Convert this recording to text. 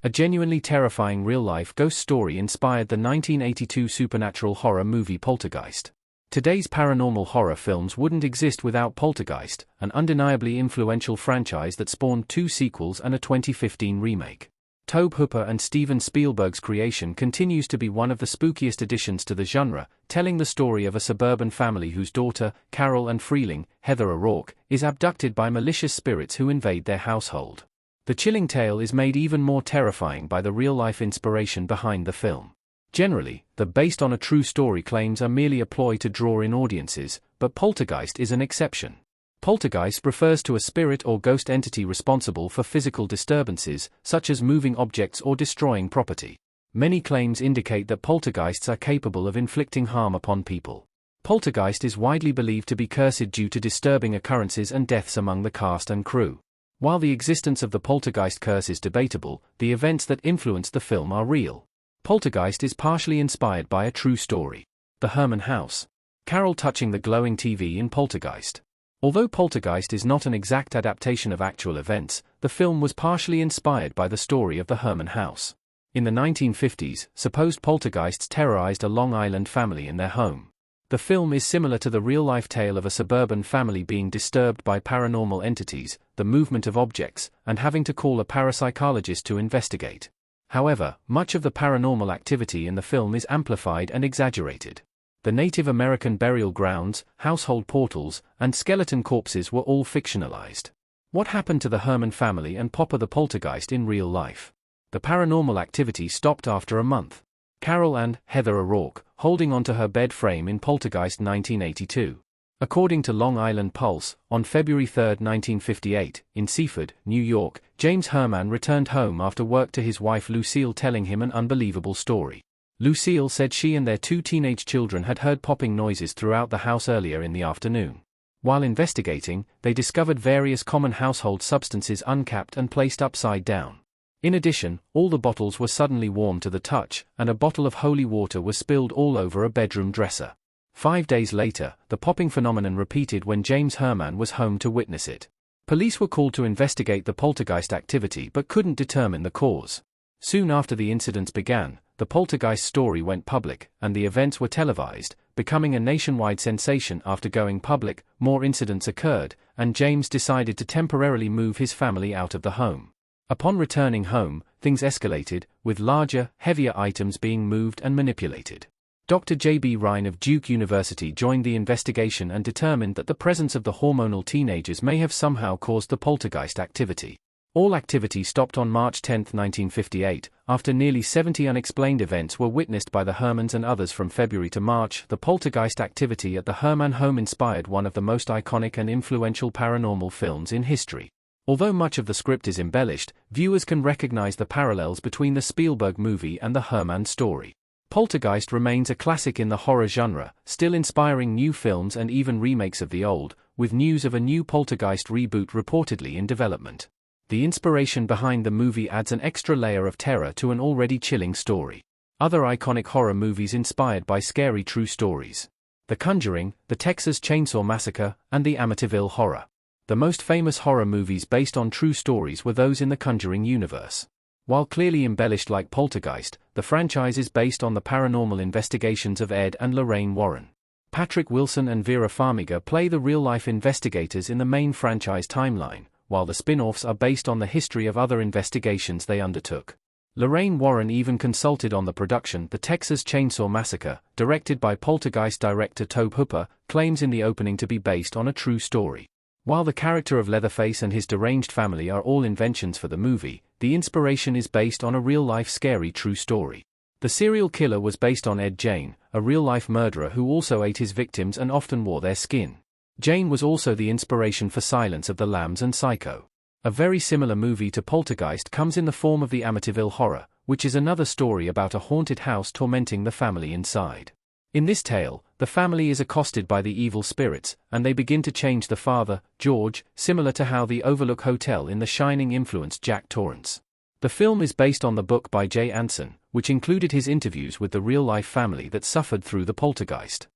A genuinely terrifying real-life ghost story inspired the 1982 supernatural horror movie Poltergeist. Today's paranormal horror films wouldn't exist without Poltergeist, an undeniably influential franchise that spawned 2 sequels and a 2015 remake. Tobe Hooper and Steven Spielberg's creation continues to be one of the spookiest additions to the genre, telling the story of a suburban family whose daughter, Carol Ann Freeling, Heather O'Rourke, is abducted by malicious spirits who invade their household. The chilling tale is made even more terrifying by the real-life inspiration behind the film. Generally, the based on a true story claims are merely a ploy to draw in audiences, but Poltergeist is an exception. Poltergeist refers to a spirit or ghost entity responsible for physical disturbances, such as moving objects or destroying property. Many claims indicate that poltergeists are capable of inflicting harm upon people. Poltergeist is widely believed to be cursed due to disturbing occurrences and deaths among the cast and crew. While the existence of the poltergeist curse is debatable, the events that influenced the film are real. Poltergeist is partially inspired by a true story. The Herman House. Carol touching the glowing TV in Poltergeist. Although Poltergeist is not an exact adaptation of actual events, the film was partially inspired by the story of the Herman House. In the 1950s, supposed poltergeists terrorized a Long Island family in their home. The film is similar to the real-life tale of a suburban family being disturbed by paranormal entities, the movement of objects, and having to call a parapsychologist to investigate. However, much of the paranormal activity in the film is amplified and exaggerated. The Native American burial grounds, household portals, and skeleton corpses were all fictionalized. What happened to the Herman family and Popper the poltergeist in real life? The paranormal activity stopped after a month. Carol Ann, Heather O'Rourke, holding onto her bed frame in Poltergeist 1982. According to Long Island Pulse, on February 3, 1958, in Seaford, New York, James Herman returned home after work to his wife Lucille telling him an unbelievable story. Lucille said she and their 2 teenage children had heard popping noises throughout the house earlier in the afternoon. While investigating, they discovered various common household substances uncapped and placed upside down. In addition, all the bottles were suddenly warm to the touch, and a bottle of holy water was spilled all over a bedroom dresser. 5 days later, the popping phenomenon repeated when James Herman was home to witness it. Police were called to investigate the poltergeist activity but couldn't determine the cause. Soon after the incidents began, the poltergeist story went public, and the events were televised, becoming a nationwide sensation. After going public, more incidents occurred, and James decided to temporarily move his family out of the home. Upon returning home, things escalated, with larger, heavier items being moved and manipulated. Dr. J.B. Rhine of Duke University joined the investigation and determined that the presence of the hormonal teenagers may have somehow caused the poltergeist activity. All activity stopped on March 10, 1958, after nearly 70 unexplained events were witnessed by the Hermans and others from February to March. The poltergeist activity at the Herman home inspired one of the most iconic and influential paranormal films in history. Although much of the script is embellished, viewers can recognize the parallels between the Spielberg movie and the Herman story. Poltergeist remains a classic in the horror genre, still inspiring new films and even remakes of the old, with news of a new Poltergeist reboot reportedly in development. The inspiration behind the movie adds an extra layer of terror to an already chilling story. Other iconic horror movies inspired by scary true stories. The Conjuring, The Texas Chainsaw Massacre, and The Amityville Horror. The most famous horror movies based on true stories were those in the Conjuring universe. While clearly embellished like Poltergeist, the franchise is based on the paranormal investigations of Ed and Lorraine Warren. Patrick Wilson and Vera Farmiga play the real-life investigators in the main franchise timeline, while the spin-offs are based on the history of other investigations they undertook. Lorraine Warren even consulted on the production. The Texas Chainsaw Massacre, directed by Poltergeist director Tobe Hooper, claims in the opening to be based on a true story. While the character of Leatherface and his deranged family are all inventions for the movie, the inspiration is based on a real-life scary true story. The serial killer was based on Ed Gein, a real-life murderer who also ate his victims and often wore their skin. Jane was also the inspiration for Silence of the Lambs and Psycho. A very similar movie to Poltergeist comes in the form of the Amityville Horror, which is another story about a haunted house tormenting the family inside. In this tale, the family is accosted by the evil spirits, and they begin to change the father, George, similar to how the Overlook Hotel in The Shining influenced Jack Torrance. The film is based on the book by Jay Anson, which included his interviews with the real-life family that suffered through the poltergeist.